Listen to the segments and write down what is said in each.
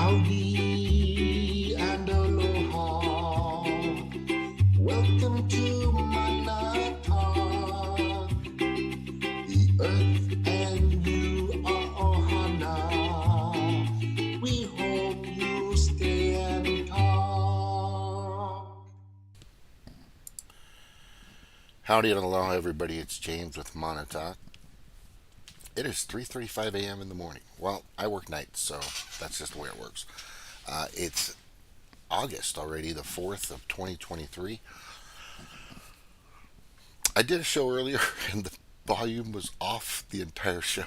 Howdy and aloha. Welcome to Manata. The earth and you are ohana. We hope you stay and talk. Howdy and aloha, everybody. It's James with Montauk. It is 3:35 a.m. in the morning. Well, I work nights, so that's just the way it works. It's August already, the 4th of 2023. I did a show earlier, and the volume was off the entire show.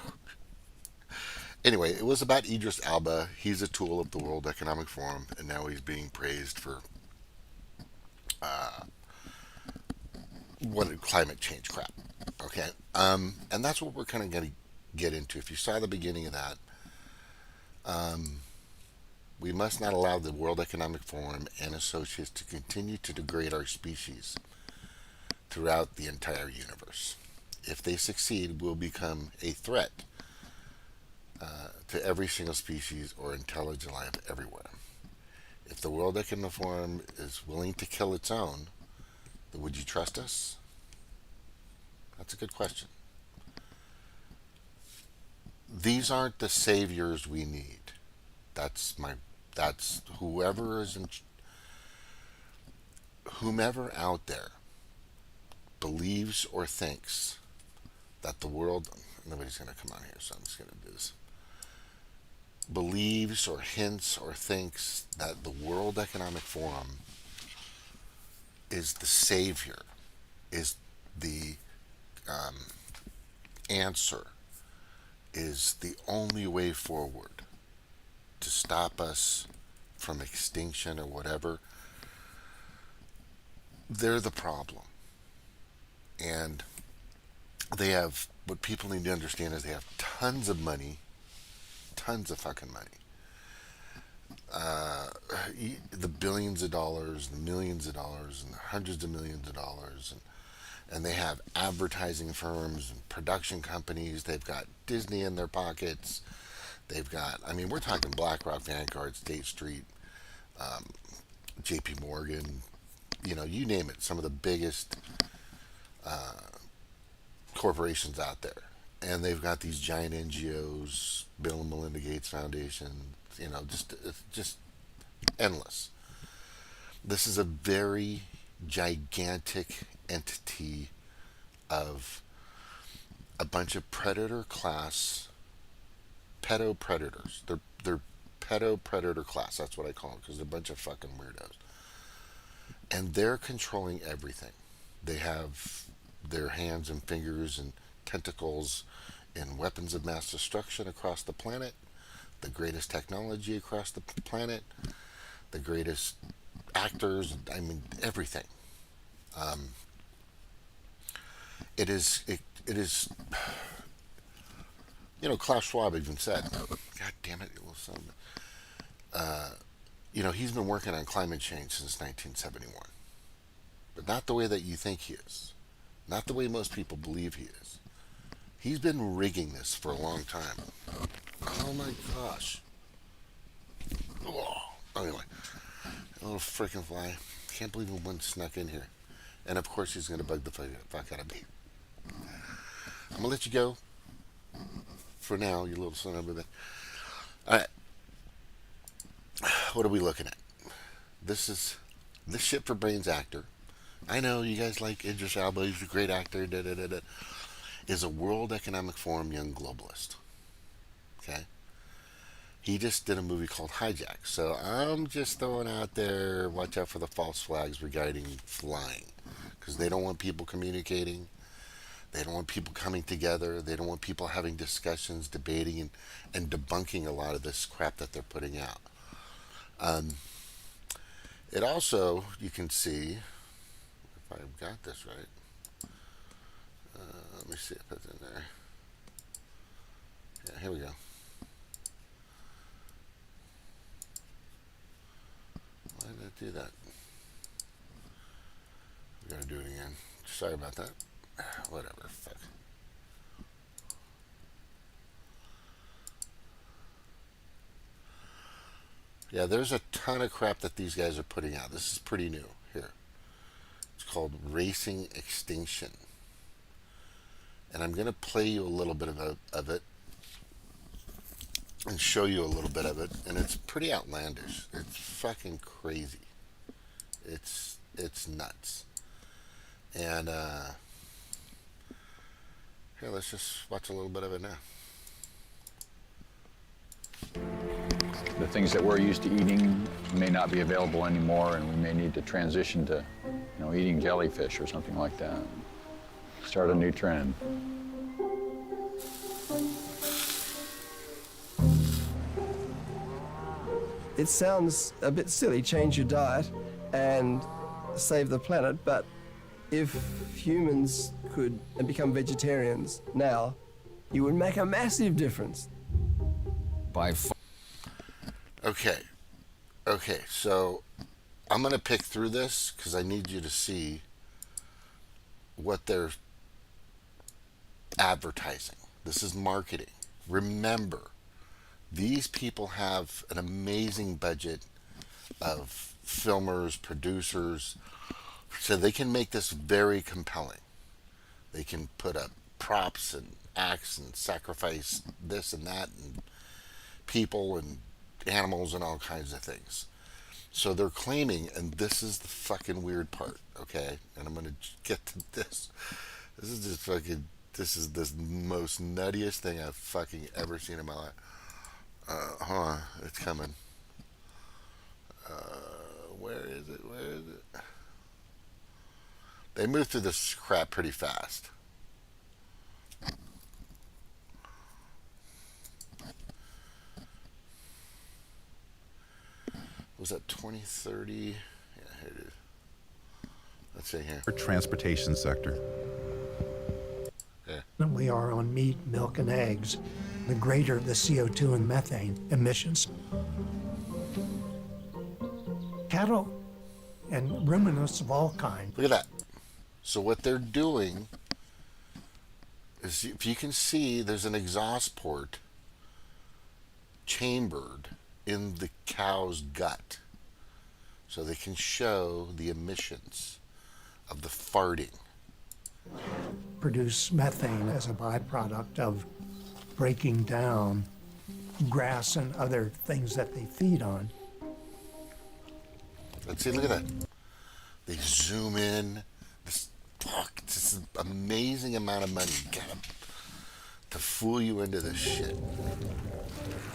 Anyway, it was about Idris Alba. He's a tool of the World Economic Forum, and now he's being praised for what climate change crap. Okay, and that's what we're kind of going to get into. If you saw the beginning of that, we must not allow the World Economic Forum and associates to continue to degrade our species throughout the entire universe. If they succeed, we'll become a threat to every single species or intelligent life everywhere. If the World Economic Forum is willing to kill its own, then would you trust us? That's a good question. These aren't the saviors we need. That's whoever is in, whomever out there believes or thinks that the world, nobody's going to come on here, so I'm just going to do this, believes or hints or thinks that the World Economic Forum is the savior, is the answer, is the only way forward to stop us from extinction or whatever, they're the problem. And they have, what people need to understand is they have tons of money, tons of fucking money. The billions of dollars, the millions of dollars, and the hundreds of millions of dollars. And they have advertising firms and production companies. They've got Disney in their pockets. They've got, I mean, we're talking BlackRock, Vanguard, State Street, JP Morgan, you name it, some of the biggest corporations out there. And they've got these giant NGOs, Bill and Melinda Gates Foundation, just endless. This is a very gigantic entity of a bunch of predator class pedo-predators. They're pedo-predator class. That's what I call them because they're a bunch of fucking weirdos. And they're controlling everything. They have their hands and fingers and tentacles in weapons of mass destruction across the planet, the greatest technology across the planet, the greatest actors, I mean, everything. Um, it is, Klaus Schwab even said, God damn it, he's been working on climate change since 1971. But not the way that you think he is. Not the way most people believe he is. He's been rigging this for a long time. Oh my gosh. Oh, anyway, a little freaking fly. Can't believe one snuck in here. And of course he's going to bug the fuck out of me. I'm going to let you go for now, you little son of a bitch. Alright, what are we looking at? This shit for brains actor. I know you guys like Idris Elba, he's a great actor, is a World Economic Forum young globalist. Okay? He just did a movie called Hijack. So I'm just throwing out there, watch out for the false flags regarding flying. Because they don't want people communicating. They don't want people coming together. They don't want people having discussions, debating, and debunking a lot of this crap that they're putting out. It also, you can see, if I've got this right, let me see if it's in there. Yeah, here we go. Why did I do that? We gotta do it again. Sorry about that. Whatever, fuck. Yeah, there's a ton of crap that these guys are putting out. This is pretty new here. It's called Racing Extinction. And I'm going to play you a little bit of it and show you a little bit of it. And it's pretty outlandish. It's fucking crazy. It's nuts. And here, let's just watch a little bit of it now. The things that we're used to eating may not be available anymore, and we may need to transition to, eating jellyfish or something like that. Start a new trend. It sounds a bit silly, change your diet and save the planet, but if humans could become vegetarians now, it would make a massive difference. By far. Okay, so I'm going to pick through this because I need you to see what they're advertising. This is marketing. Remember, these people have an amazing budget of filmers, producers, so they can make this very compelling. They can put up props and acts and sacrifice this and that and people and animals and all kinds of things. So they're claiming, and this is the fucking weird part, okay? And I'm gonna get to this. This is just fucking, this is the most nuttiest thing I've fucking ever seen in my life. Hold on, it's coming. Where is it? They move through this crap pretty fast. Was that 2030? Yeah, here it is. Let's see here. Transportation sector. Yeah. Than we are on meat, milk, and eggs, the greater the CO2 and methane emissions. Cattle and ruminants of all kinds. Look at that. So what they're doing is, if you can see, there's an exhaust port chambered in the cow's gut, so they can show the emissions of the farting. Produce methane as a byproduct of breaking down grass and other things that they feed on. Let's see, look at that. They zoom in. This is amazing amount of money you got to fool you into this shit.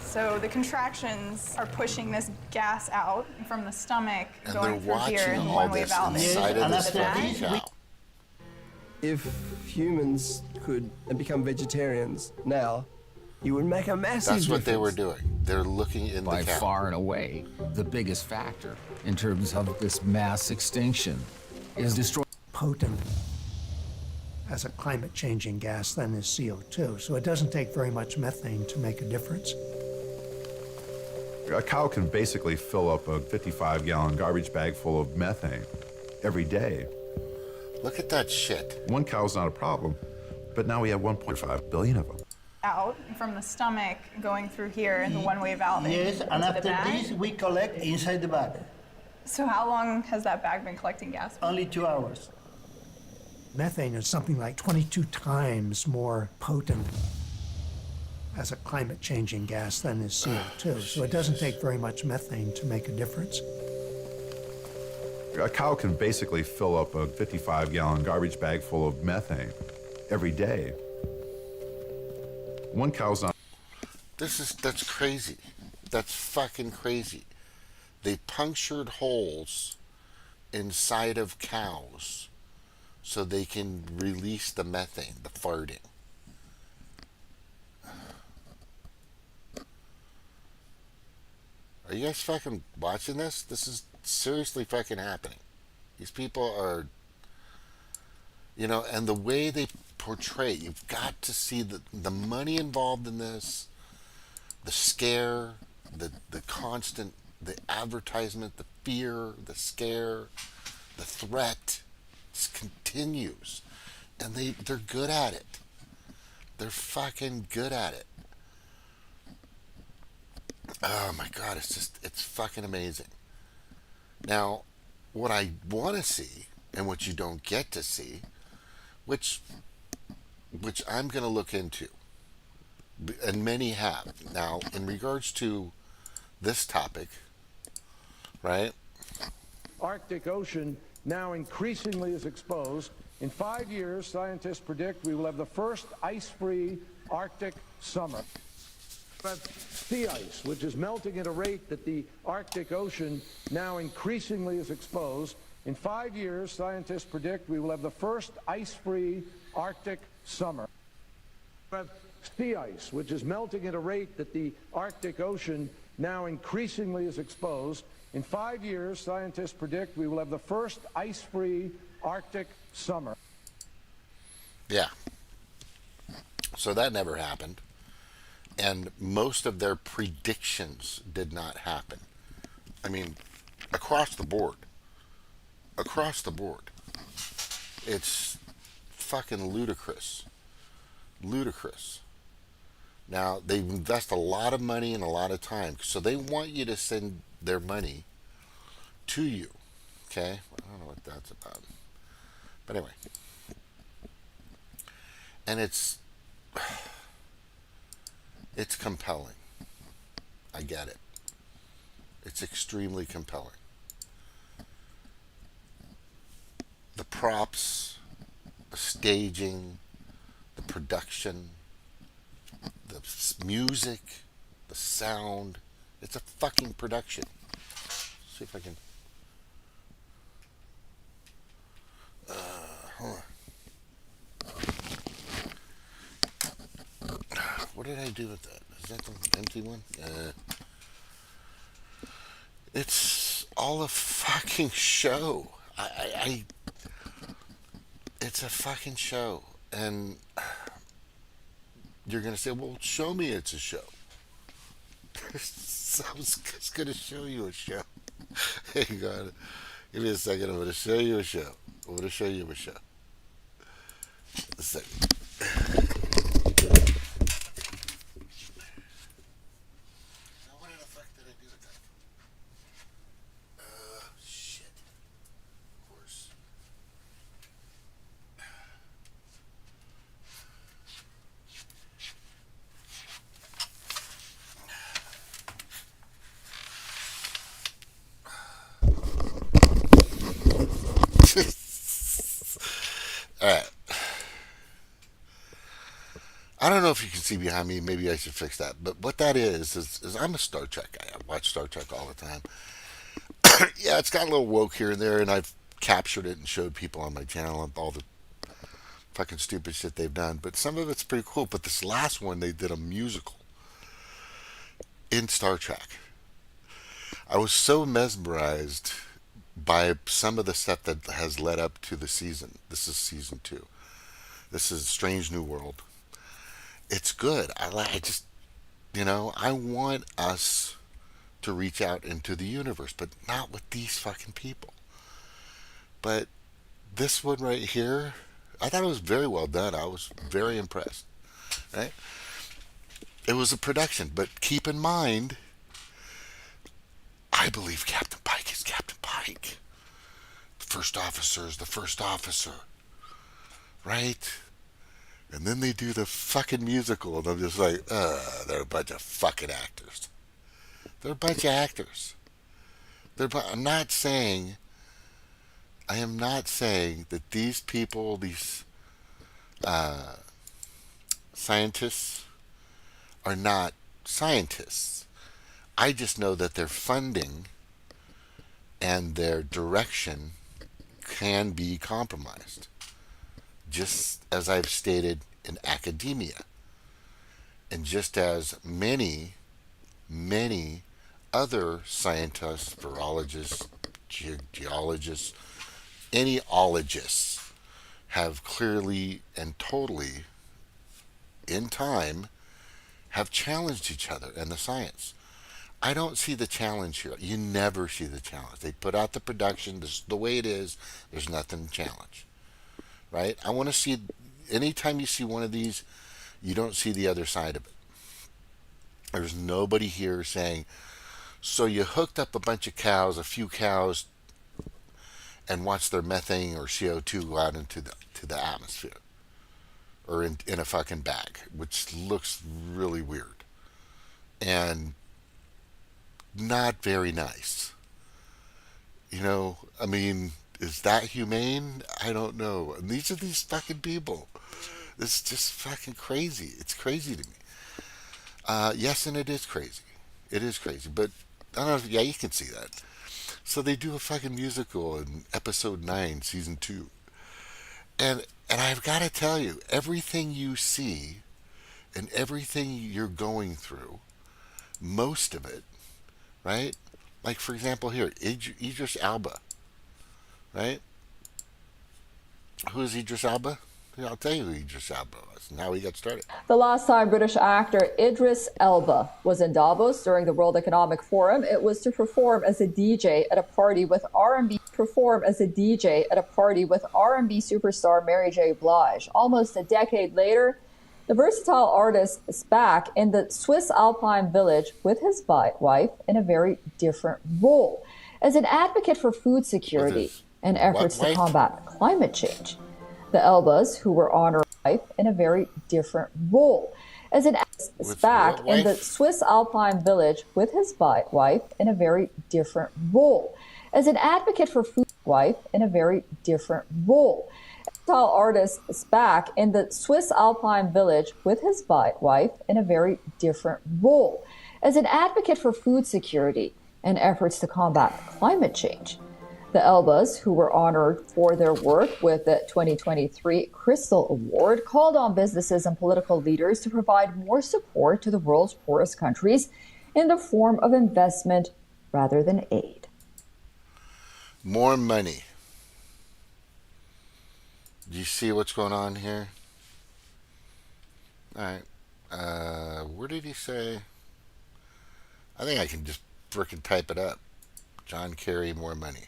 So the contractions are pushing this gas out from the stomach, And going they're through here watching in the all one-way this valve. inside of this fucking cow. If humans could become vegetarians now, it would make a massive That's what difference. they were doing. They're looking in By the cow. far and away, the biggest factor in terms of this mass extinction is destroying. Potent as a climate-changing gas than is CO2, so it doesn't take very much methane to make a difference. A cow can basically fill up a 55-gallon garbage bag full of methane every day. Look at that shit. One cow's not a problem, but now we have 1.5 billion of them. Out from the stomach, going through here in the one-way valve. Yes, and into after the bag. this, we collect inside the bag. So how long has that bag been collecting gas? Only 2 hours. Methane is something like 22 times more potent as a climate-changing gas than is CO2, so it doesn't take very much methane to make a difference. A cow can basically fill up a 55-gallon garbage bag full of methane every day. One cow's not. That's crazy. That's fucking crazy. They punctured holes inside of cows so they can release the methane, the farting. Are you guys fucking watching this? This is seriously fucking happening. These people are, and the way they portray, you've got to see the money involved in this, the scare, the constant, the advertisement, the fear, the scare, the threat. It continues. And they're good at it. They're fucking good at it. oh my God, it's fucking amazing. Now, what I want to see and what you don't get to see, which I'm going to look into, and many have. Now, in regards to this topic, right? Arctic Ocean now increasingly is exposed. In 5 years, scientists predict we will have the first ice-free Arctic summer. We have sea ice, which is melting at a rate that the Arctic Ocean now increasingly is exposed. In 5 years, scientists predict we will have the first ice-free Arctic summer. We have sea ice, which is melting at a rate that the Arctic Ocean now increasingly is exposed. In 5 years, scientists predict we will have the first ice-free Arctic summer. Yeah. So that never happened. And most of their predictions did not happen. I mean, across the board. Across the board. It's fucking ludicrous. Ludicrous. Now, they invest a lot of money and a lot of time. So they want you to send their money to you. Okay? I don't know what that's about. But anyway. And it's compelling. I get it. It's extremely compelling. The props, the staging, the production, the music, the sound. It's a fucking production. See if I can. Hold on. What did I do with that? Is that the empty one? It's all a fucking show. It's a fucking show. And you're going to say, well, show me it's a show. So I was just going to show you a show. Hang on. Give me a second. I'm going to show you a show. I'm going to show you a show. A second. Now, what in the fuck did I do with that? Shit. Of course. Alright. I don't know if you can see behind me. Maybe I should fix that. But what that is I'm a Star Trek guy. I watch Star Trek all the time. Yeah, it's got a little woke here and there, and I've captured it and showed people on my channel and all the fucking stupid shit they've done. But some of it's pretty cool. But this last one, they did a musical in Star Trek. I was so mesmerized by some of the stuff that has led up to the season. This is season 2. This is Strange New World. It's good. I just, I want us to reach out into the universe, but not with these fucking people. But this one right here, I thought it was very well done. I was very impressed. Right? It was a production, but keep in mind, I believe Captain Pike is Captain Pike. The first officer is the first officer. Right? And then they do the fucking musical, and I'm just like, they're a bunch of fucking actors. They're a bunch of actors. I am not saying that these people, these scientists, are not scientists. I just know that their funding and their direction can be compromised. Just as I've stated in academia, and just as many other scientists, virologists, geologists, any ologists have clearly and totally, in time, have challenged each other and the science. I don't see the challenge here. You never see the challenge. They put out the production. This is the way it is. There's nothing to challenge. Right? I want to see, anytime you see one of these, you don't see the other side of it. There's nobody here saying, so you hooked up a bunch of cows, a few cows, and watched their methane or CO2 go out into the atmosphere or in a fucking bag, which looks really weird and not very nice. You know, I mean, is that humane? I don't know. And these are these fucking people. It's just fucking crazy. It's crazy to me. Yes, and it is crazy. It is crazy. But, I don't know, yeah, you can see that. So they do a fucking musical in episode 9, season 2. And I've got to tell you, everything you see and everything you're going through, most of it, right? Like, for example, here, Idris Elba, right? Who is Idris Elba? Yeah, I'll tell you who Idris Elba was and how he got started. The last time British actor Idris Elba was in Davos during the World Economic Forum, it was to perform as a DJ at a party with R&B superstar Mary J. Blige. Almost a decade later, the versatile artist is back in the Swiss Alpine village with his wife in a very different role. As an advocate for food security and efforts to combat climate change. The Elbas, who were honored life in a very different role. As an is back in the Swiss Alpine village with his wife in a very different role. As an advocate for food wife in a very different role. Versatile artist is back in the Swiss Alpine village with his wife in a very different role. As an advocate for food security and efforts to combat climate change. The Elbas, who were honored for their work with the 2023 Crystal Award, called on businesses and political leaders to provide more support to the world's poorest countries in the form of investment rather than aid. More money. Do you see what's going on here? All right. Where did he say? I think I can just frickin' type it up. John Kerry, more money.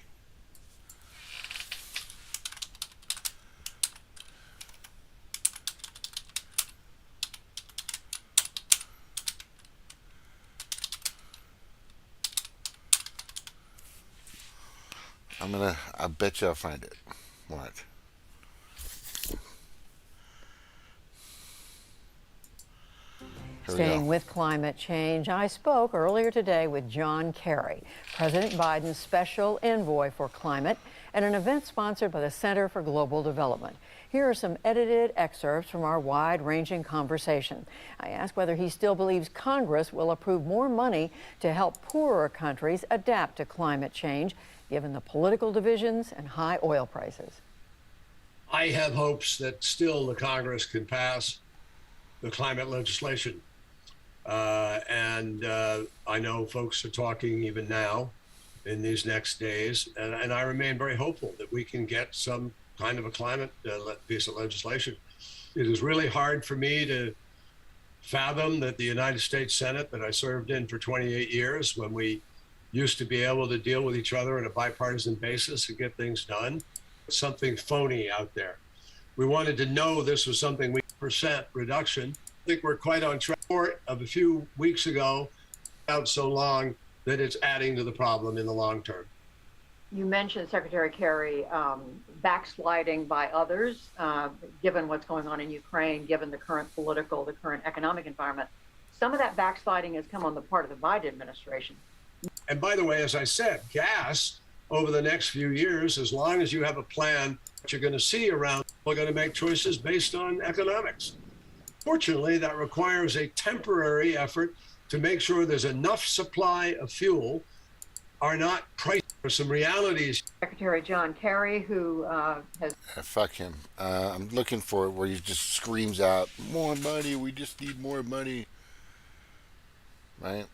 I bet you I'll find it. What? Staying with climate change, I spoke earlier today with John Kerry, President Biden's special envoy for climate, at an event sponsored by the Center for Global Development. Here are some edited excerpts from our wide-ranging conversation. I asked whether he still believes Congress will approve more money to help poorer countries adapt to climate change, given the political divisions and high oil prices. I have hopes that still the Congress can pass the climate legislation. I know folks are talking even now in these next days, and I remain very hopeful that we can get some kind of a climate piece of legislation. It is really hard for me to fathom that the United States Senate that I served in for 28 years, when we used to be able to deal with each other on a bipartisan basis and get things done, something phony out there. We wanted to know this was something we percent reduction. I think we're quite on track. Of a few weeks ago, out so long that it's adding to the problem in the long term. You mentioned, Secretary Kerry, backsliding by others, given what's going on in Ukraine, given the current political, the current economic environment. Some of that backsliding has come on the part of the Biden administration. And by the way, as I said, gas over the next few years, as long as you have a plan, what you're going to see around, we're going to make choices based on economics. Fortunately, that requires a temporary effort to make sure there's enough supply of fuel, are not priced for some realities. Secretary John Kerry, who has... Fuck him. I'm looking for it where he just screams out, more money, we just need more money. Right?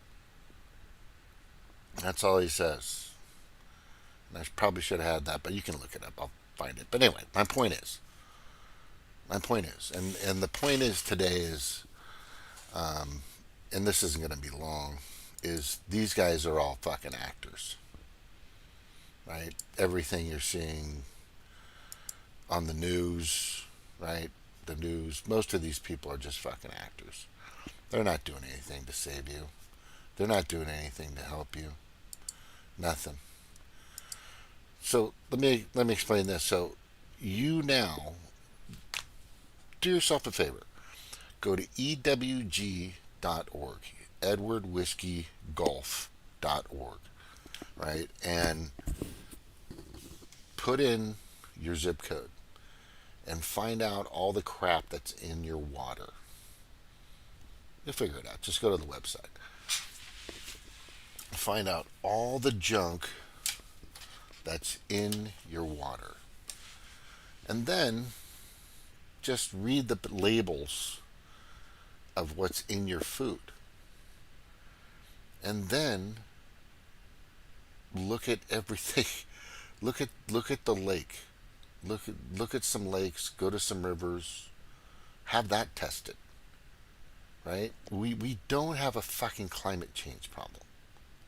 That's all he says. And I probably should have had that, but you can look it up. I'll find it. But anyway, my point is, and the point is today is, and this isn't going to be long, is these guys are all fucking actors, right? Everything you're seeing on the news, right? The news, most of these people are just fucking actors. They're not doing anything to save you. They're not doing anything to help you. Nothing. So let me explain this. So you now do yourself a favor. Go to ewg.org, edwardwhiskeygolf.org, right? And put in your zip code and find out all the crap that's in your water. You'll figure it out. Just go to the website. Find out all the junk that's in your water. And then just read the labels of what's in your food. And then look at everything. Look at the lake. Look at some lakes, go to some rivers, have that tested. Right? We don't have a fucking climate change problem.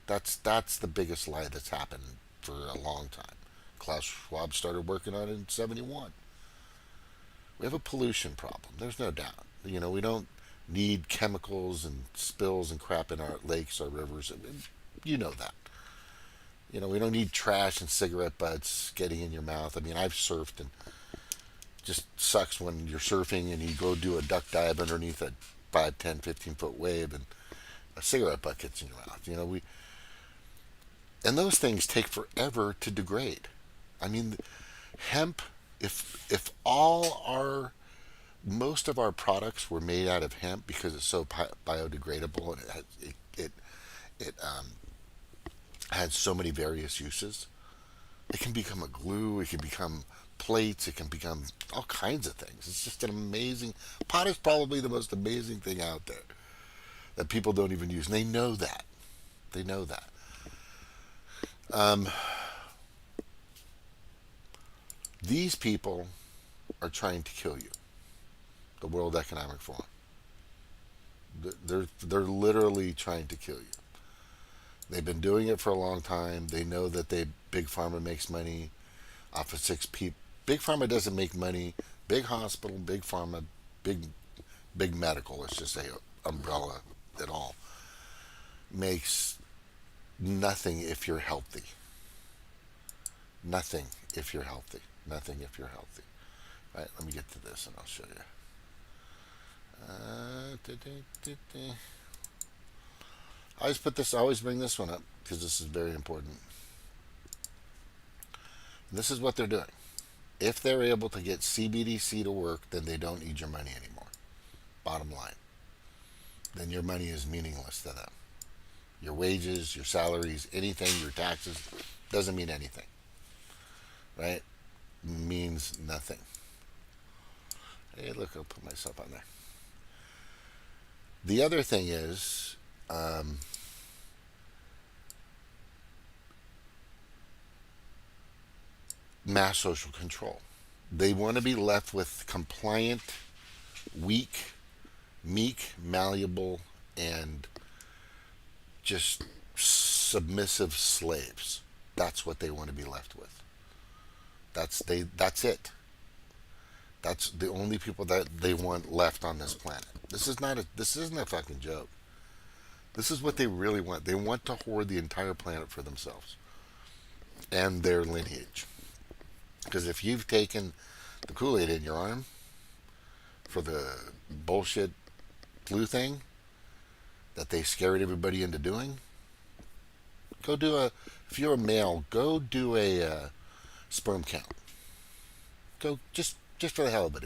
That's the biggest lie that's happened for a long time. Klaus Schwab started working on it in 1971. We have a pollution problem. There's no doubt. You know, we don't need chemicals and spills and crap in our lakes, our rivers. You know that. You know, we don't need trash and cigarette butts getting in your mouth. I mean, I've surfed, and it just sucks when you're surfing and you go do a duck dive underneath a 5, 10, 15-foot wave and a cigarette butt gets in your mouth. You know, and those things take forever to degrade. I mean, hemp, if most of our products were made out of hemp because it's so biodegradable and it has so many various uses, it can become a glue, it can become plates, it can become all kinds of things. It's just an amazing, pot is probably the most amazing thing out there that people don't even use, and they know that. They know that. These people are trying to kill you. The World Economic Forum. They're literally trying to kill you. They've been doing it for a long time. They know that Big Pharma makes money off of 6 people. Big Pharma doesn't make money. Big hospital, Big Pharma, big medical, let's just say umbrella at all, makes nothing if you're healthy. Nothing if you're healthy. Nothing if you're healthy. Right, let me get to this and I'll show you. I always bring this one up because this is very important. This is what they're doing. If they're able to get CBDC to work, then they don't need your money anymore. Bottom line. Then your money is meaningless to them. Your wages, your salaries, anything, your taxes, doesn't mean anything. Right? Means nothing. Hey, look, I'll put myself on there. The other thing is, mass social control. They want to be left with compliant, weak, meek, malleable, and just submissive slaves. That's what they want to be left with. That's it. That's the only people that they want left on this planet. This isn't a fucking joke. This is what they really want. They want to hoard the entire planet for themselves and their lineage. Because if you've taken the Kool-Aid in your arm for the bullshit flu thing that they scared everybody into doing, if you're a male, go do a sperm count. Go just for the hell of it.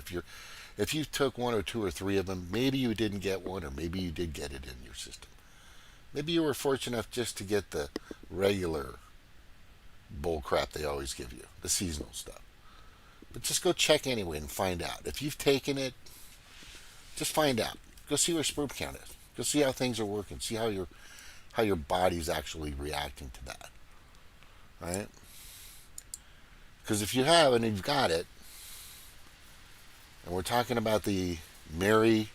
If you took 1 or 2 or 3 of them, maybe you didn't get one, or maybe you did get it in your system. Maybe you were fortunate enough just to get the regular bull crap they always give you, the seasonal stuff. But just go check anyway and find out. If you've taken it, just find out. Go see where sperm count is. Go see how things are working. See how your body's actually reacting to that. Right? Because if you have and you've got it, and we're talking about the Mary,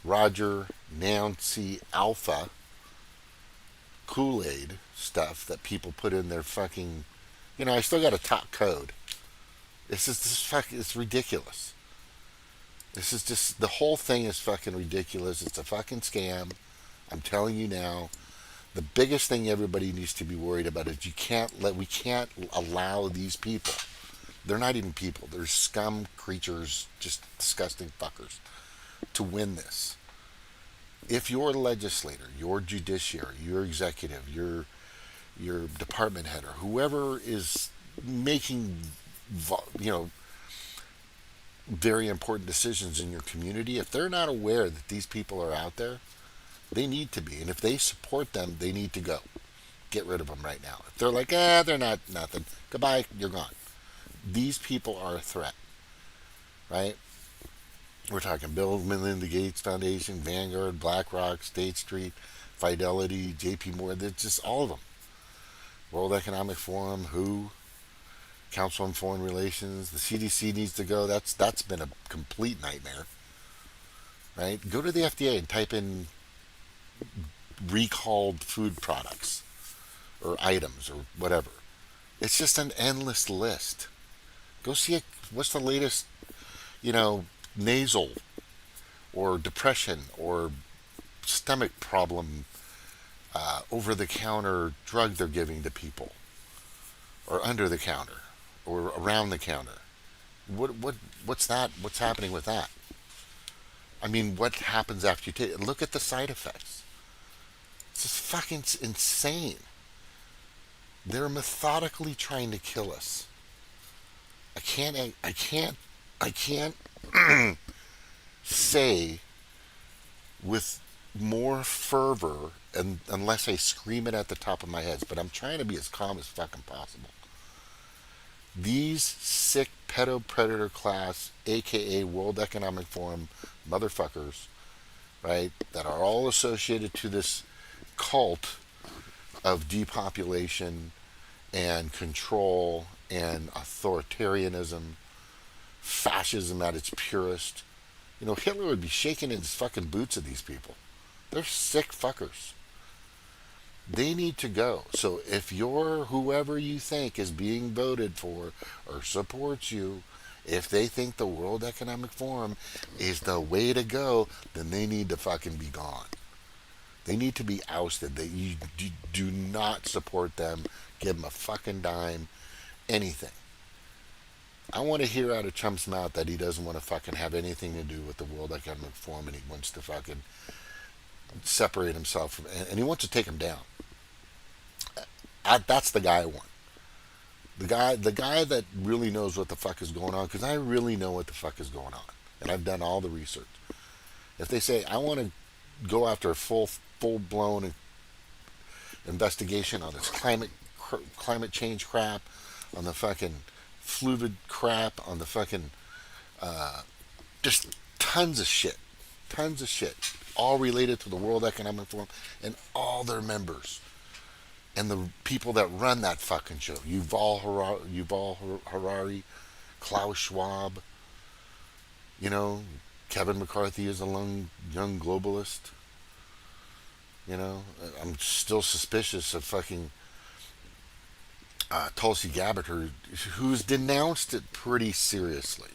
Roger, Nancy, Alpha Kool-Aid stuff that people put in their fucking, I still got a top code. It's ridiculous. This is just, the whole thing is fucking ridiculous. It's a fucking scam. I'm telling you now. The biggest thing everybody needs to be worried about is we can't allow these people. They're not even people. They're scum creatures, just disgusting fuckers, to win this. If your legislator, your judiciary, your executive, your department head, or whoever is making, very important decisions in your community, if they're not aware that these people are out there, they need to be. And if they support them, they need to go. Get rid of them right now. If they're like, they're not nothing, goodbye, you're gone. These people are a threat, right? We're talking Bill and Melinda Gates Foundation, Vanguard, BlackRock, State Street, Fidelity, JP Morgan, they're just all of them. World Economic Forum, WHO, Council on Foreign Relations, the CDC needs to go. That's been a complete nightmare, right? Go to the FDA and type in recalled food products or items or whatever. It's just an endless list. Go see what's the latest, nasal or depression or stomach problem over-the-counter drug they're giving to people, or under the counter, or around the counter. What's that? What's happening with that? I mean, what happens after you take it? Look at the side effects. It's just fucking insane. They're methodically trying to kill us. I can't say with more fervor, and unless I scream it at the top of my head, but I'm trying to be as calm as fucking possible. These sick Pedo-Predator Class, aka World Economic Forum motherfuckers, right, that are all associated to this cult of depopulation and control and authoritarianism, fascism at its purest. Hitler would be shaking in his fucking boots at these people. They're sick fuckers. They need to go. So if you're whoever you think is being voted for or supports you, if they think the World Economic Forum is the way to go, then they need to fucking be gone. They need to be ousted. You do not support them. Give them a fucking dime. Anything. I want to hear out of Trump's mouth that he doesn't want to fucking have anything to do with the World Economic Forum, and he wants to fucking separate himself from, and he wants to take him down. That's the guy I want. The guy that really knows what the fuck is going on, because I really know what the fuck is going on, and I've done all the research. If they say I want to go after a full-blown investigation on this climate change crap, on the fucking fluid crap, on the fucking just tons of shit, all related to the World Economic Forum and all their members and the people that run that fucking show. Yuval Harari, Klaus Schwab, Kevin McCarthy is a young globalist. I'm still suspicious of fucking Tulsi Gabbard, who's denounced it pretty seriously.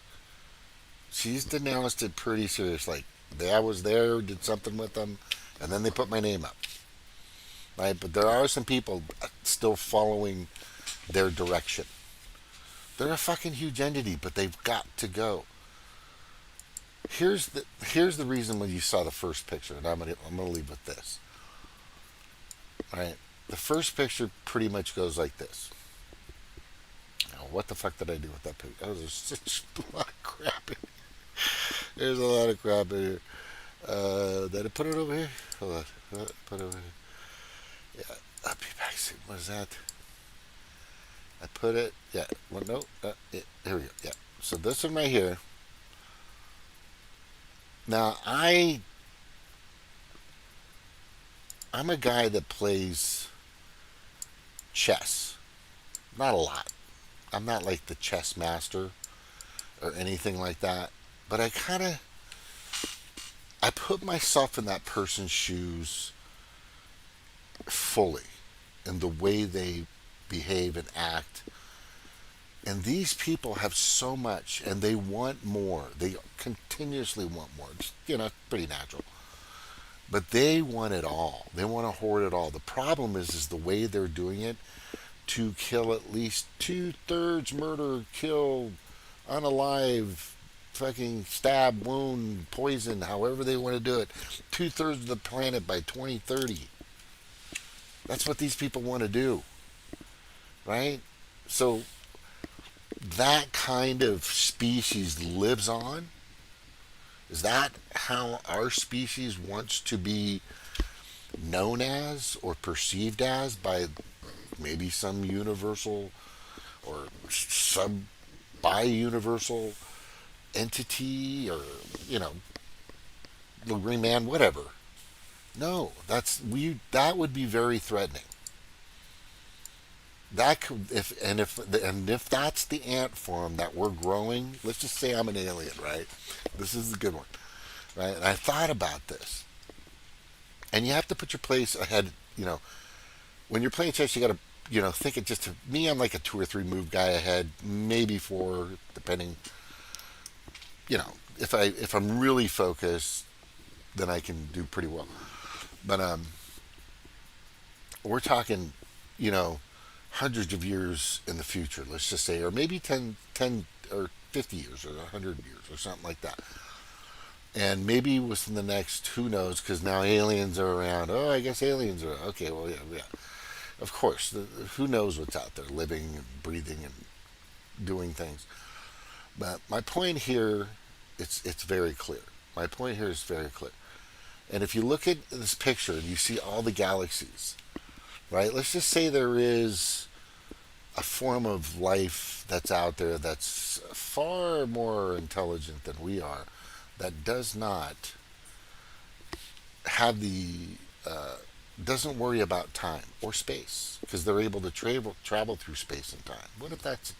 She's denounced it pretty serious. Like, I was there, did something with them, and then they put my name up. Right? But there are some people still following their direction. They're a fucking huge entity, but they've got to go. Here's the reason when you saw the first picture, and I'm gonna leave with this. Right? The first picture pretty much goes like this. Now, what the fuck did I do with that picture? There's such a lot of crap in here. There's a lot of crap in here. Did I put it over here? Hold on. Put it over here. Yeah. I'll be back soon. What is that? I put it. Yeah. Well, no. Yeah, here we go. Yeah. So this one right here. Now, I'm a guy that plays chess. Not a lot. I'm not like the chess master or anything like that. But I put myself in that person's shoes fully, in the way they behave and act, And these people have so much, and they want more. They continuously want more. It's, pretty natural. But they want it all. They want to hoard it all. The problem is the way they're doing it, to kill at least 2/3, murder, kill, unalive, fucking stab, wound, poison, however they want to do it. 2/3 of the planet by 2030. That's what these people want to do. Right? So that kind of species lives on? Is that how our species wants to be known as or perceived as by maybe some universal or sub bi-universal entity, or the green man, whatever? No, that would be very threatening. That could, if that's the ant farm that we're growing, let's just say I'm an alien, right? This is the good one, right? And I thought about this, and you have to put your place ahead. When you're playing chess, you got to, think it just. To me, I'm like a 2 or 3 move guy ahead, maybe 4, depending. If I'm really focused, then I can do pretty well. But we're talking, hundreds of years in the future, let's just say, or maybe 10 or 50 years or 100 years or something like that. And maybe within the next, who knows, because now aliens are around. Oh, I guess aliens are, okay, well, yeah. Of course, who knows what's out there, living and breathing and doing things. But my point here, it's very clear. My point here is very clear. And if you look at this picture and you see all the galaxies, right? Let's just say there is a form of life that's out there that's far more intelligent than we are, that does not have doesn't worry about time or space, because they're able to travel through space and time. What if that's?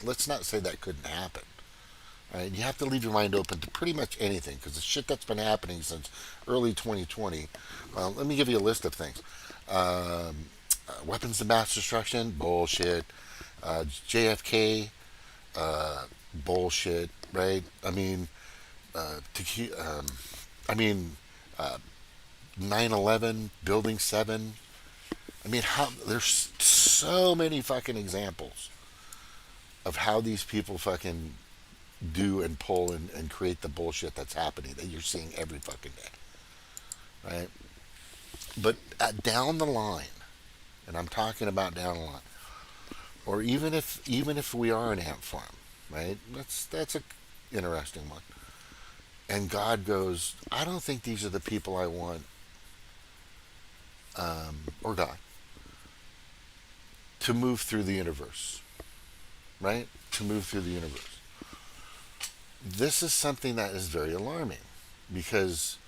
Let's not say that couldn't happen. Right? You have to leave your mind open to pretty much anything, because the shit that's been happening since early 2020. Let me give you a list of things. Weapons of mass destruction, bullshit. JFK, bullshit. Right? 9/11, Building 7. There's so many fucking examples of how these people fucking do and pull and create the bullshit that's happening that you're seeing every fucking day, right? But down the line, and I'm talking about down the line, or even if we are an ant farm, right? That's a interesting one. And God goes, I don't think these are the people I want, or God, to move through the universe, right? To move through the universe. This is something that is very alarming, because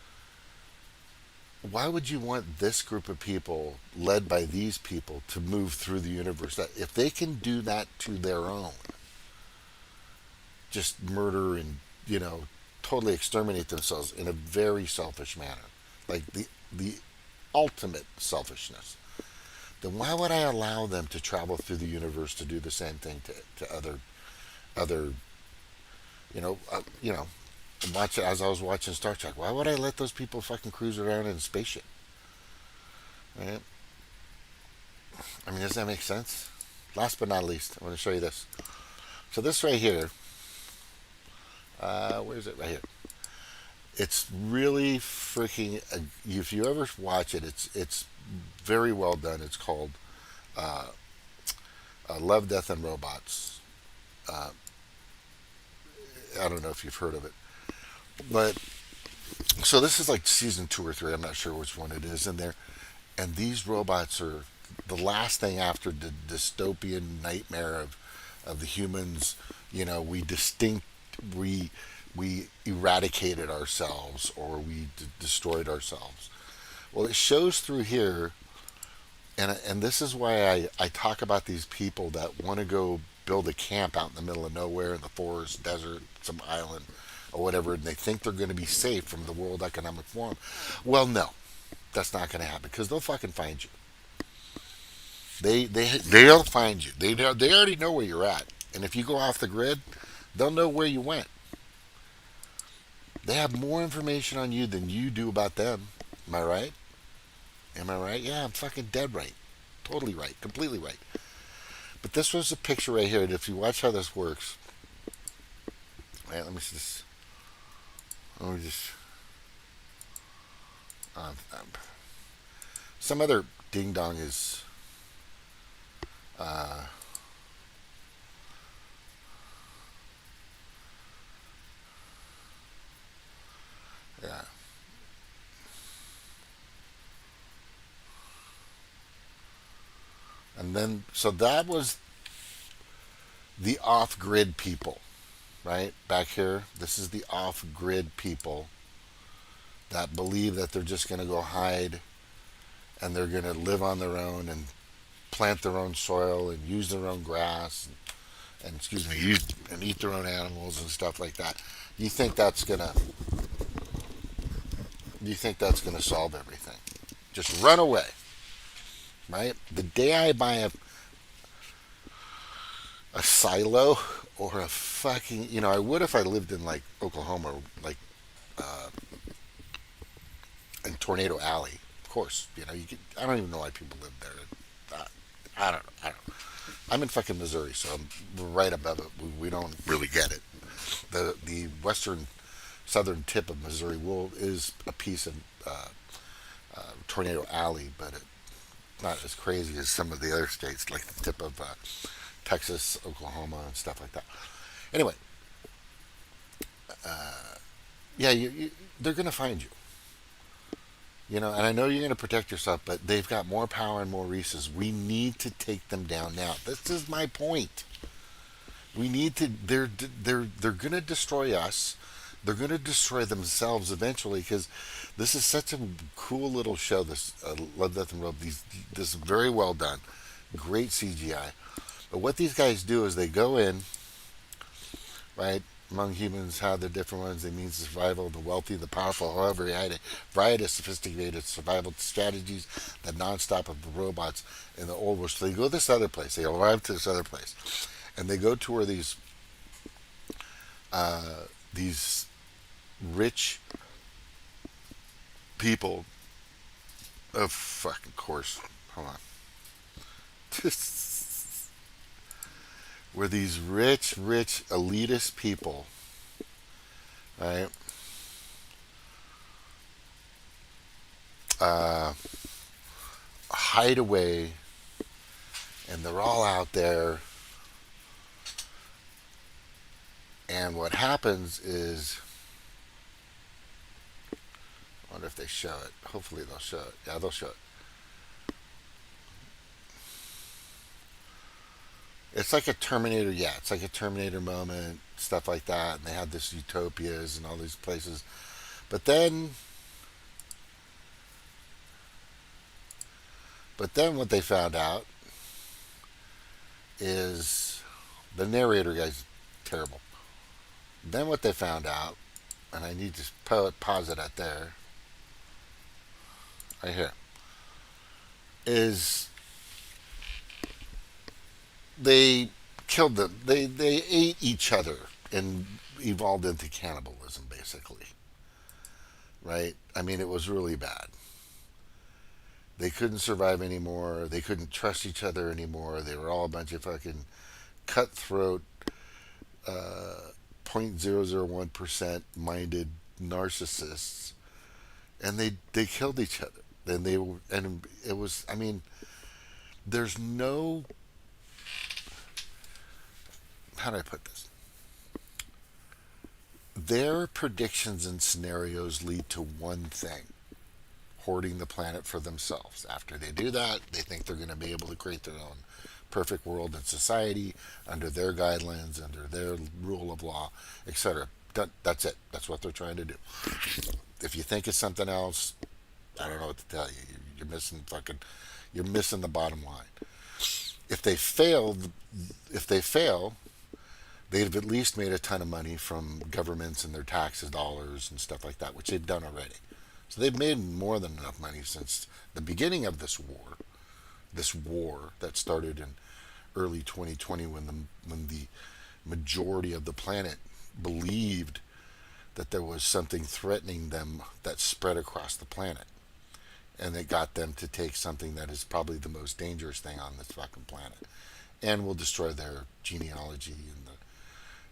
why would you want this group of people, led by these people, to move through the universe? That if they can do that to their own, just murder and totally exterminate themselves in a very selfish manner, like the ultimate selfishness, then why would I allow them to travel through the universe to do the same thing to other watch it as I was watching Star Trek. Why would I let those people fucking cruise around in a spaceship? Right? Does that make sense? Last but not least, I want to show you this. So this right here, where is it? Right here. It's really freaking. If you ever watch it, it's very well done. It's called Love, Death, and Robots. I don't know if you've heard of it, but so this is like season 2 or 3. I'm not sure which one it is in there. And these robots are the last thing after the dystopian nightmare of the humans. We eradicated ourselves, or we destroyed ourselves. Well, it shows through here, and this is why I talk about these people that want to go build a camp out in the middle of nowhere, in the forest, desert, some island, or whatever, and they think they're going to be safe from the World Economic Forum. Well, no, that's not going to happen, because they'll fucking find you. They'll find you. They already know where you're at, and if you go off the grid, they'll know where you went. They have more information on you than you do about them. Am I right? Am I right? Yeah, I'm fucking dead right. Totally right. Completely right. But this was a picture right here, and if you watch how this works, right, let me just some other ding dong is yeah. And then, so that was the off-grid people, right? Back here, this is the off-grid people that believe that they're just going to go hide and they're going to live on their own and plant their own soil and use their own grass and excuse me, and eat their own animals and stuff like that. You think that's gonna solve everything? Just run away, right? The day I buy a silo or a fucking, I would if I lived in like Oklahoma, or like in Tornado Alley. Of course, you could, I don't even know why people live there. I don't know. I'm in fucking Missouri, so I'm right above it. We don't really get it. The western, southern tip of Missouri is a piece of Tornado Alley, but it's not as crazy as some of the other states, like the tip of Texas, Oklahoma, and stuff like that. Anyway, yeah, they're going to find you. And I know you're going to protect yourself, but they've got more power and more resources. We need to take them down now. This is my point. We need to. They're going to destroy us. They're going to destroy themselves eventually, because this is such a cool little show. This Love, Death, and Rope. This is very well done, great CGI. But what these guys do is they go in, right? Among humans, how the different ones, they mean survival, the wealthy, the powerful. However, he had a variety of sophisticated survival strategies, the non-stop of the robots in the old world. So they go to this other place. They arrive to this other place, and they go to where these rich people of fucking course. Hold on. Where these rich elitist people, right, hide away, and they're all out there, and what happens is, I wonder if they show it. Hopefully they'll show it. Yeah, they'll show it. It's like a Terminator, it's like a Terminator moment, stuff like that, and they have this utopias and all these places. But then what they found out is, the narrator guy's terrible. Then what they found out, and I need to pause it at there, right here, is they killed them. They ate each other and evolved into cannibalism, basically. Right? I mean, it was really bad. They couldn't survive anymore. They couldn't trust each other anymore. They were all a bunch of fucking cutthroat, 0.001% minded narcissists, and they killed each other. And it was. I mean, there's no. How do I put this? Their predictions and scenarios lead to one thing: hoarding the planet for themselves. After they do that, they think they're going to be able to create their own perfect world and society under their guidelines, under their rule of law, etc. That's it. That's what they're trying to do. If you think it's something else, I don't know what to tell you. You're missing the bottom line. If they fail, they've at least made a ton of money from governments and their taxes dollars and stuff like that, which they've done already. So they've made more than enough money since the beginning of this war. this war that started in early 2020 when the majority of the planet believed that there was something threatening them that spread across the planet, and it got them to take something that is probably the most dangerous thing on this fucking planet, and will destroy their genealogy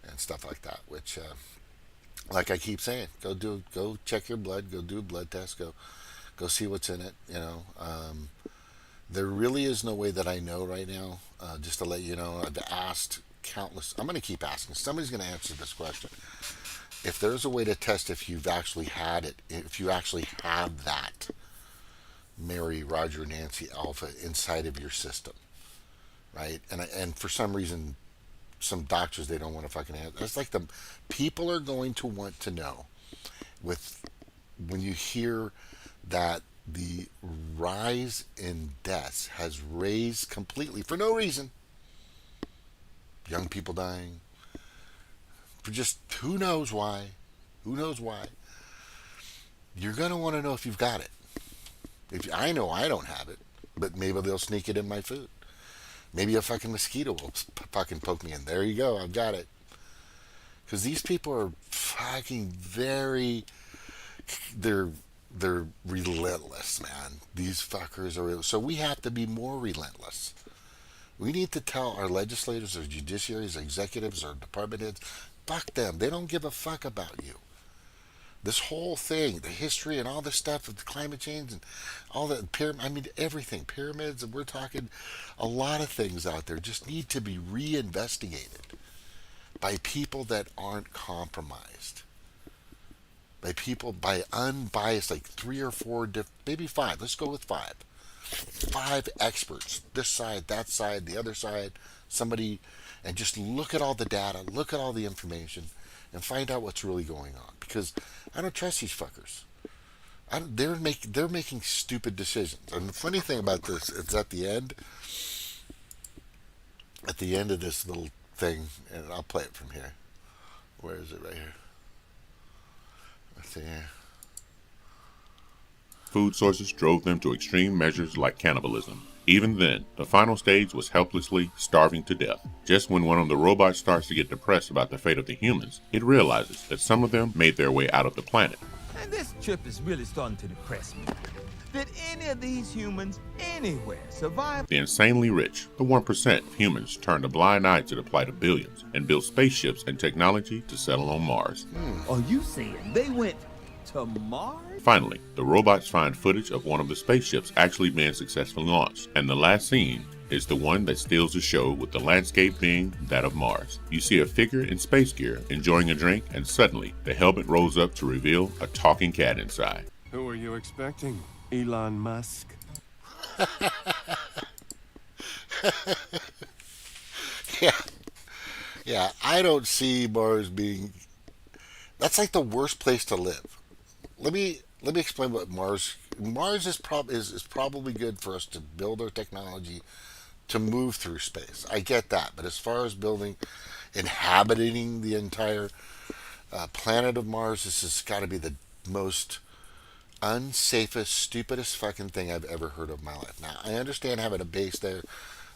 and stuff like that. Which, like I keep saying, go check your blood, go do a blood test, go see what's in it. There really is no way that I know right now. Just to let you know, I've asked countless. I'm going to keep asking. Somebody's going to answer this question. If there's a way to test if you've actually had it, if you actually have that Mary, Roger, Nancy alpha inside of your system, right? And for some reason, some doctors, they don't want to fucking answer. It's like the people are going to want to know when you hear that the rise in deaths has raised completely for no reason. Young people dying. For just who knows why. Who knows why. You're going to want to know if you've got it. I know I don't have it, but maybe they'll sneak it in my food. Maybe a fucking mosquito will fucking poke me in. There you go, I've got it. Because these people are fucking they're relentless, man. These fuckers are. So we have to be more relentless. We need to tell our legislators, our judiciaries, our executives, our department heads, fuck them. They don't give a fuck about you. This whole thing, the history and all this stuff of the climate change and all that, everything, pyramids, and we're talking a lot of things out there just need to be reinvestigated by people that aren't compromised. By unbiased, like 3 or 4, maybe 5. Let's go with 5. 5 experts, this side, that side, the other side, somebody, and just look at all the data, look at all the information, and find out what's really going on. Because I don't trust these fuckers. They're making stupid decisions. And the funny thing about this, it's at the end of this little thing, and I'll play it from here. Where is it? Right here. Let's see here. Food sources drove them to extreme measures like cannibalism. Even then, the final stage was helplessly starving to death. Just when one of the robots starts to get depressed about the fate of the humans, it realizes that some of them made their way out of the planet. And this trip is really starting to depress me. Did any of these humans anywhere survive? The insanely rich, the 1% of humans, turned a blind eye to the plight of billions and built spaceships and technology to settle on Mars. Are you saying they went to Mars? Finally, the robots find footage of one of the spaceships actually being successfully launched, and the last scene is the one that steals the show, with the landscape being that of Mars. You see a figure in space gear enjoying a drink, and suddenly the helmet rolls up to reveal a talking cat inside. Who are you expecting? Elon Musk? Yeah, I don't see Mars being. That's like the worst place to live. Let me explain what Mars is probably good for us to build our technology to move through space. I get that, but as far as inhabiting the entire planet of Mars, this has got to be the most unsafest, stupidest fucking thing I've ever heard of in my life. Now, I understand having a base there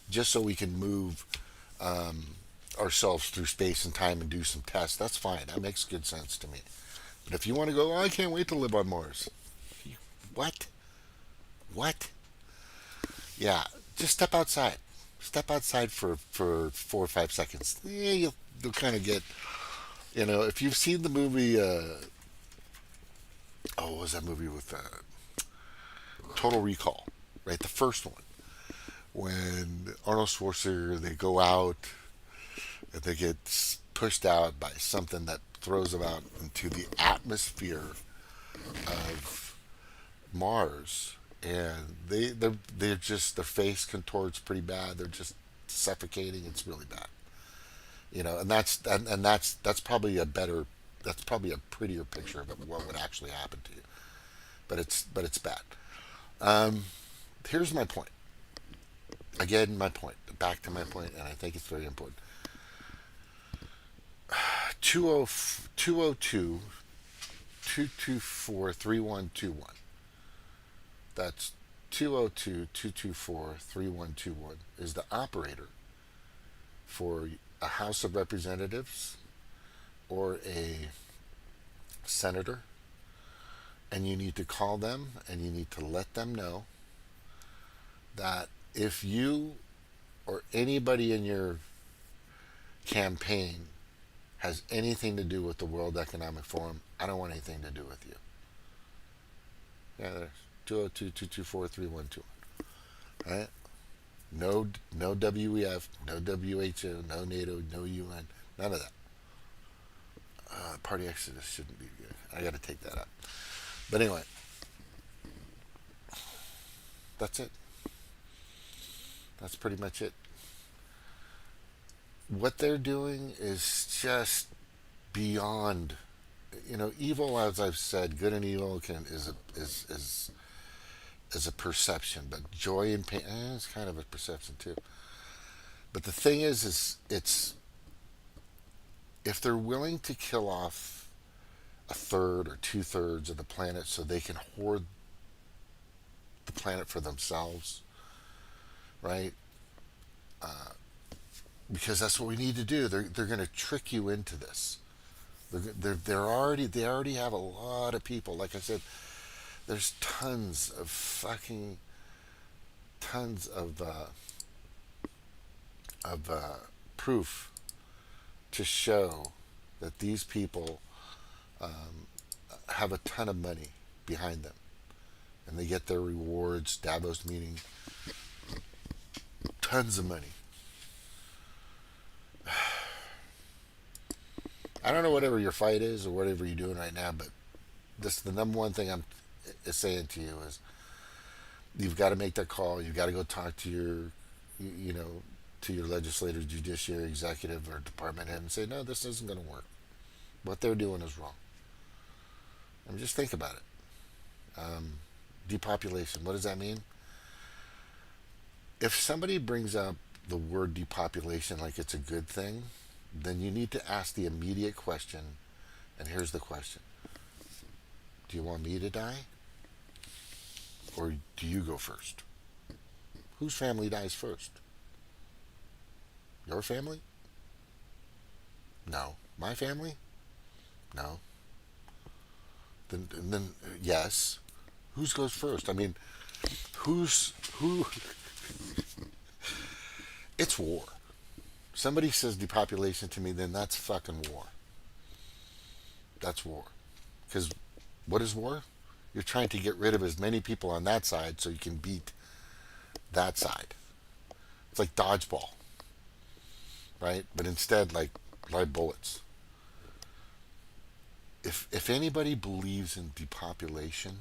just so we can move ourselves through space and time and do some tests. That's fine. That makes good sense to me. But if you want to go, I can't wait to live on Mars. What? Yeah, just step outside. Step outside for 4 or 5 seconds. Yeah, you'll kind of get, if you've seen the movie, what was that movie with Total Recall, right? The first one. When Arnold Schwarzenegger, they go out and they get pushed out by something that throws them out into the atmosphere of Mars, and they're just, their face contorts pretty bad. They're just suffocating. It's really bad, and that's probably a prettier picture of what would actually happen to you. But it's bad. Here's my point. Again, back to my point, and I think it's very important. 202-224-3121. That's 202-224-3121 is the operator for a House of Representatives or a senator, and you need to call them and you need to let them know that if you or anybody in your campaign has anything to do with the World Economic Forum, I don't want anything to do with you. Yeah, there's 202-224-3121. Right? No WEF, no WHO, no NATO, no UN, none of that. Party Exodus shouldn't be good. I got to take that out. But anyway, that's it. That's pretty much it. What they're doing is just beyond, evil. As I've said, good and evil is a perception, but joy and pain is kind of a perception too. But the thing is it's if they're willing to kill off a third or 2/3 of the planet so they can hoard the planet for themselves, right? Because that's what we need to do. They're going to trick you into this. They already have a lot of people. Like I said, there's tons of proof to show that these people have a ton of money behind them, and they get their rewards. Davos meeting, tons of money. I don't know whatever your fight is or whatever you're doing right now, but this the number one thing I'm saying to you is you've got to make that call. You've got to go talk to your, to your legislative, judiciary, executive, or department head and say, no, this isn't going to work. What they're doing is wrong. And just think about it. Depopulation, what does that mean? If somebody brings up the word depopulation like it's a good thing, then you need to ask the immediate question, and here's the question. Do you want me to die? Or do you go first? Whose family dies first? Your family? No. My family? No. Then yes. Whose goes first? I mean, who? It's war. Somebody says depopulation to me, then that's fucking war. That's war. Because what is war? You're trying to get rid of as many people on that side so you can beat that side. It's like dodgeball, right? But instead, like live bullets. If anybody believes in depopulation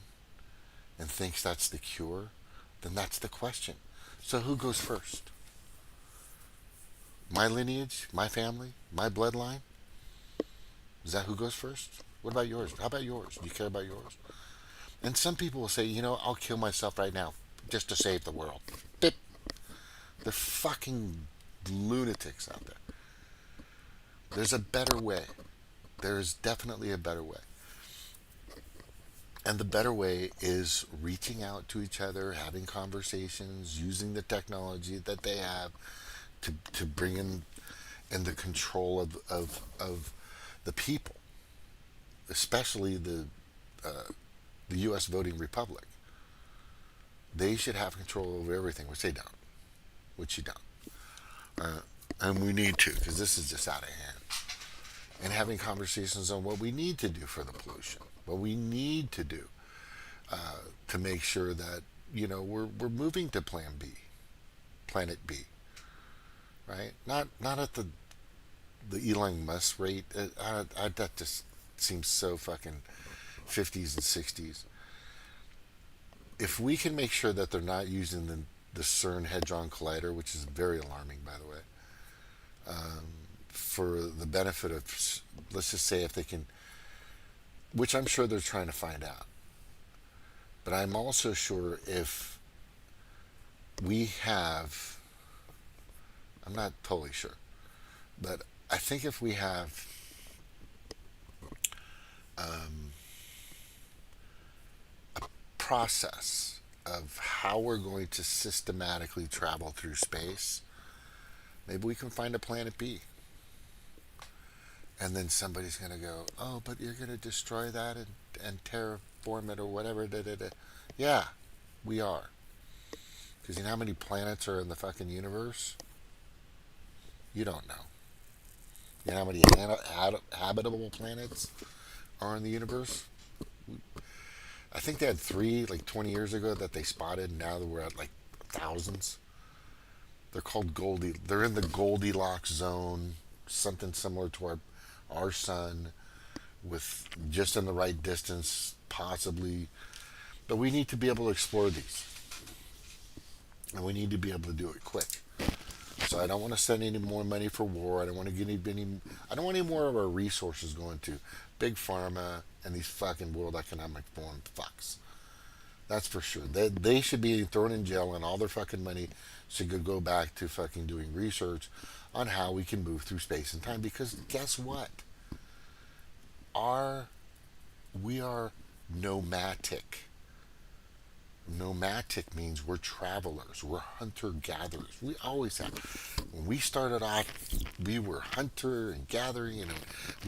and thinks that's the cure, then that's the question. So who goes first? My lineage, my family, my bloodline? Is that who goes first? What about yours? How about yours? Do you care about yours? And some people will say, I'll kill myself right now just to save the world. They're fucking lunatics out there. There's a better way. There is definitely a better way. And the better way is reaching out to each other, having conversations, using the technology that they have to bring in the control of the people, especially the U.S. voting republic. They should have control over everything, which they don't. Which you don't. And we need to, because this is just out of hand. And having conversations on what we need to do for the pollution, what we need to do to make sure that, we're moving to Planet B. Right? Not at the Elon Musk rate. That just seems so fucking 50s and 60s. If we can make sure that they're not using the CERN Hadron Collider, which is very alarming, by the way, for the benefit of, let's just say if they can, which I'm sure they're trying to find out. But I'm also sure if we have, I'm not totally sure, but I think if we have a process of how we're going to systematically travel through space, maybe we can find a planet B. And then somebody's going to go, oh, but you're going to destroy that and terraform it or whatever. Da, da, da. Yeah, we are. Because you know how many planets are in the fucking universe? You don't know. You know how many habitable planets are in the universe? I think they had 3 like 20 years ago that they spotted. Now that we're at like thousands. They're called They're in the Goldilocks zone, something similar to our sun, with just in the right distance, possibly. But we need to be able to explore these, and we need to be able to do it quick. So I don't want to send any more money for war. I don't want to get any. I don't want any more of our resources going to big pharma and these fucking World Economic Forum fucks. That's for sure. They should be thrown in jail, and all their fucking money should go back to fucking doing research on how we can move through space and time. Because guess what? We are nomadic. Nomadic means we're travelers. We're hunter-gatherers. We always have. When we started off, we were hunter and gathering, and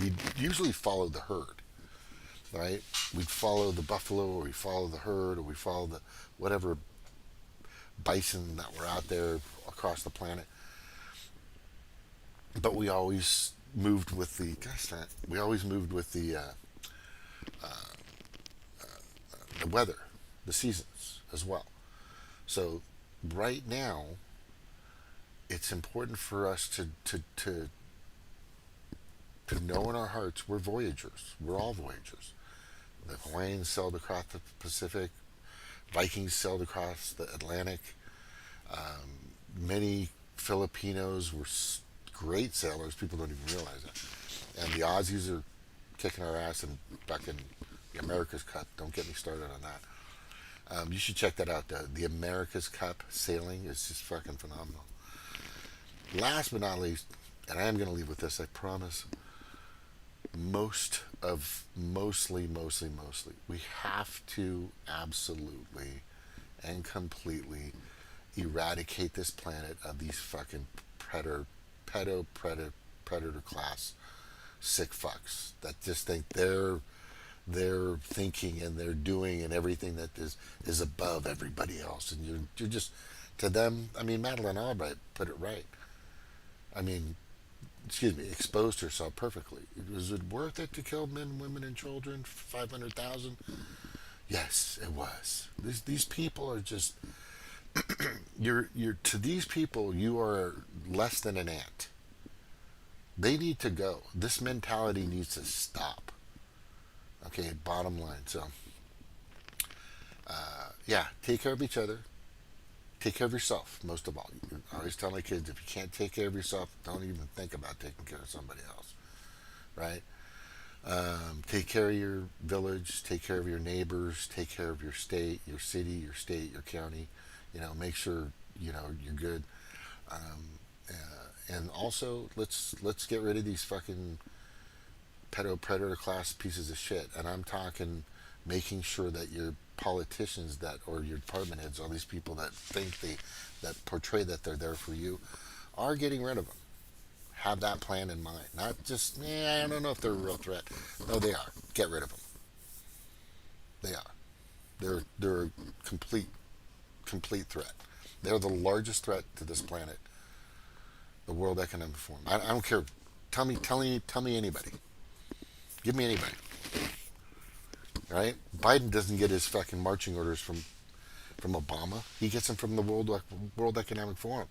we usually followed the herd. Right? We'd follow the buffalo, or we follow the herd, or we follow the whatever bison that were out there across the planet. But we always moved with the weather, the seasons as well. So right now, it's important for us to know in our hearts we're voyagers. We're all voyagers. The Hawaiians sailed across the Pacific. Vikings sailed across the Atlantic. Many Filipinos were great sailors. People don't even realize that. And the Aussies are kicking our ass in fucking the America's Cup. Don't get me started on that. You should check that out. The America's Cup sailing is just fucking phenomenal. Last but not least, and I am going to leave with this, I promise. Mostly, we have to absolutely and completely eradicate this planet of these fucking Pedo-Predator Class sick fucks that just think they're thinking and they're doing and everything that is above everybody else. And you're just, to them, I mean, Madeleine Albright put it right. I mean, exposed herself perfectly. Was it worth it to kill men, women, and children? 500,000? Yes, it was. These people are just. you're to these people, you are less than an ant. They need to go. This mentality needs to stop. Okay, bottom line. So, yeah, take care of each other. Take care of yourself, most of all. I always tell my kids, if you can't take care of yourself, don't even think about taking care of somebody else, right? Take care of your village, take care of your neighbors, take care of your state, your city, your state, your county. Make sure, you're good. And also, let's get rid of these fucking Pedo-Predator Class pieces of shit. And I'm talking making sure that your politicians or your department heads, all these people that that portray that they're there for you, are getting rid of them. Have that plan in mind. Not just, I don't know if they're a real threat. No, they are. Get rid of them. They are. They're a complete threat. They're the largest threat to this planet. The World Economic Forum. I don't care. Tell me anybody. Give me anybody. Right? Biden doesn't get his fucking marching orders from Obama. He gets them from the World Economic Forum.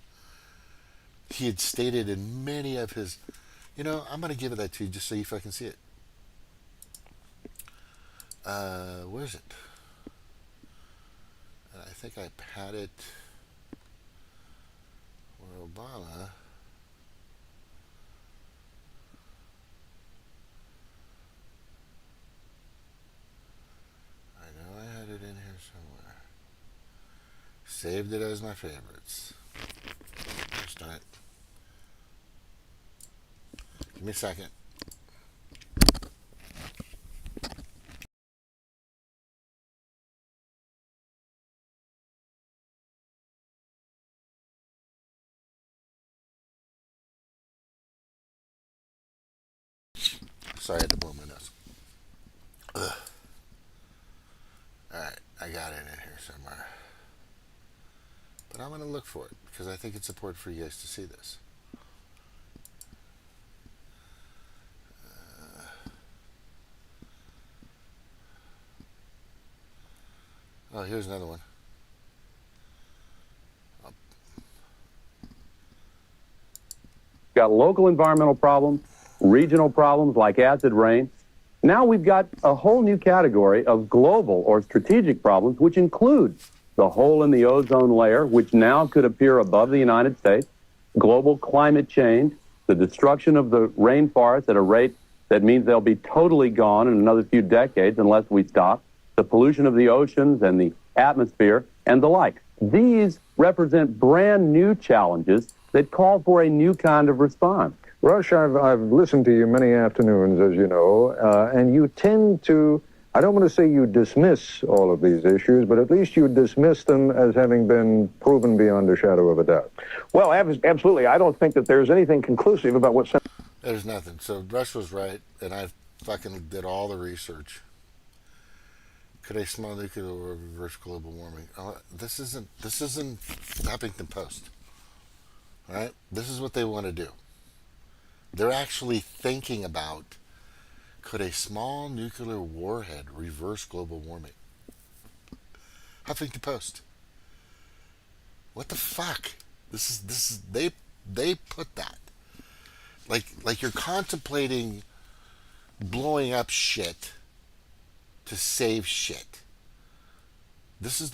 He had stated in many of his, I'm going to give that to you just so you fucking see it. Where is it? I think I had it where Obama. I know I had it in here somewhere. Saved it as my favorites. Just done it. Give me a second. Sorry, I had to blow my nose. Ugh. Alright, I got it in here somewhere. But I'm going to look for it because I think it's important for you guys to see this. Oh, here's another one. Got local environmental problems, regional problems like acid rain. Now we've got a whole new category of global or strategic problems, which includes the hole in the ozone layer, which now could appear above the United States, global climate change, the destruction of the rainforest at a rate that means they'll be totally gone in another few decades unless we stop, the pollution of the oceans and the atmosphere, and the like. These represent brand new challenges that call for a new kind of response. Rush, I've listened to you many afternoons, as you know, and you tend to, I don't want to say you dismiss all of these issues, but at least you dismiss them as having been proven beyond a shadow of a doubt. Well, absolutely. I don't think that there's anything conclusive about what... There's nothing. So Rush was right, and I fucking did all the research. Could a small nuclear war reverse global warming? This isn't Huffington Post. All right? This is what they want to do. They're actually thinking about, could a small nuclear warhead reverse global warming? Huffington Post. What the fuck? This is they put that. Like you're contemplating blowing up shit to save shit. This is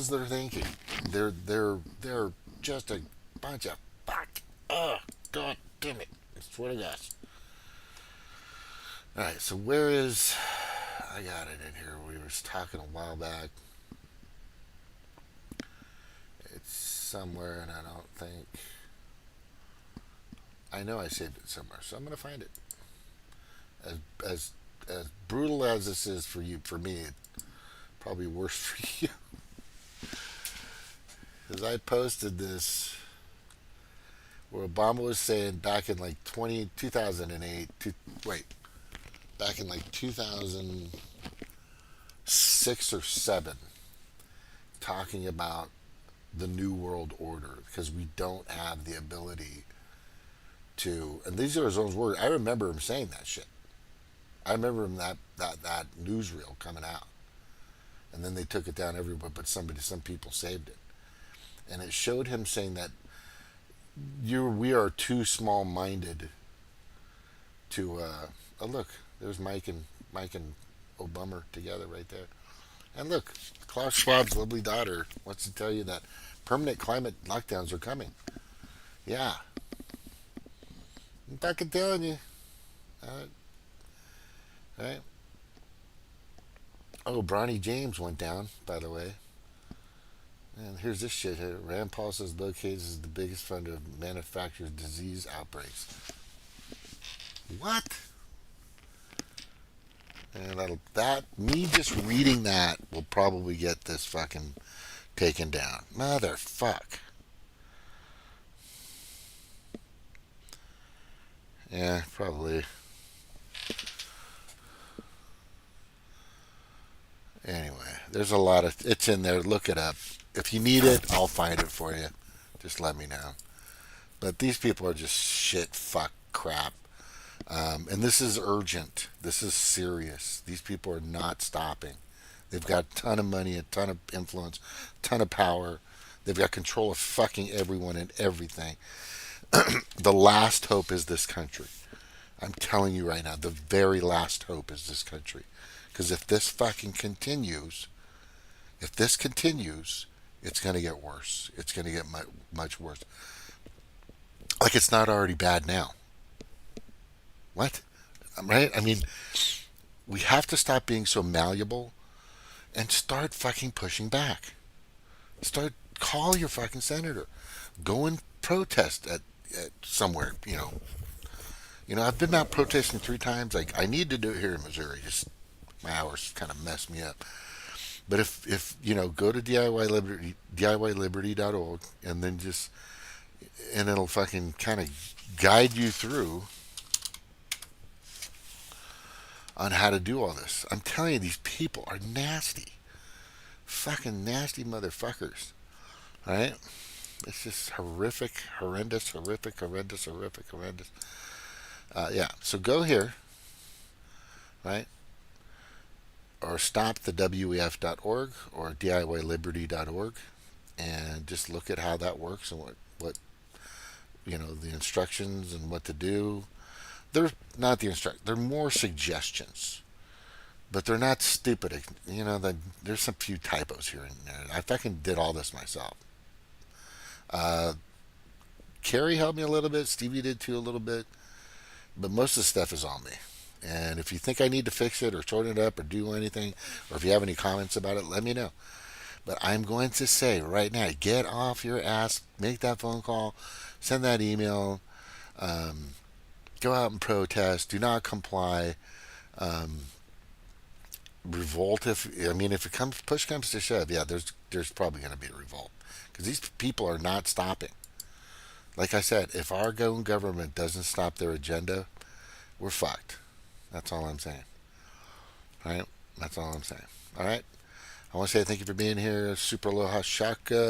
their thinking. They're just a bunch of fuck. Oh, God damn it. I swear to God. Alright, so where is... I got it in here. We were talking a while back. It's somewhere, and I don't think... I know I saved it somewhere, so I'm going to find it. As brutal as this is for you, for me, it's probably worse for you. Because I posted this where Obama was saying back in like 2008, back in like 2006 or 7, talking about the New World Order, because we don't have the ability to, and these are his own words. I remember him saying that shit. I remember him that newsreel coming out, and then they took it down everywhere, but some people saved it, and it showed him saying that we are too small-minded to. Oh look, there's Mike and Obama together right there, and look, Klaus Schwab's lovely daughter wants to tell you that permanent climate lockdowns are coming. Yeah, I'm fucking telling you. Right? Oh, Bronny James went down, by the way. And here's this shit here. Rand Paul says located as the biggest funder of manufactured disease outbreaks. What? And me just reading that will probably get this fucking taken down. Motherfuck. Yeah, probably. Anyway, there's a lot of... It's in there. Look it up. If you need it, I'll find it for you. Just let me know. But these people are just shit, fuck, crap. And this is urgent. This is serious. These people are not stopping. They've got a ton of money, a ton of influence, a ton of power. They've got control of fucking everyone and everything. The last hope is this country. I'm telling you right now, the very last hope is this country. Because if this fucking continues, it's going to get worse. It's going to get much worse. Like it's not already bad now. What? Right? I mean, we have to stop being so malleable and start fucking pushing back. Call your fucking senator. Go and protest at somewhere, I've been out protesting 3 times. Like, I need to do it here in Missouri. Just my hours kind of mess me up. But if go to DIYLiberty.org and then and it'll fucking kind of guide you through on how to do all this. I'm telling you, these people are nasty. Fucking nasty motherfuckers. Right? It's just horrific, horrendous. Yeah, so go here, right? Or stop the WEF.org or DIYLiberty.org and just look at how that works and what the instructions and what to do. They're not the they're more suggestions, but they're not stupid. There's some few typos here and there. I fucking did all this myself. Carrie helped me a little bit. Stevie did too a little bit, but most of the stuff is on me. And if you think I need to fix it or shorten it up or do anything, or if you have any comments about it, let me know. But I'm going to say right now, get off your ass, make that phone call, send that email, go out and protest, do not comply, revolt if push comes to shove, yeah, there's probably going to be a revolt. Because these people are not stopping. Like I said, if our own government doesn't stop their agenda, we're fucked. That's all I'm saying. All right? That's all I'm saying. All right? I want to say thank you for being here. Super Aloha Shaka.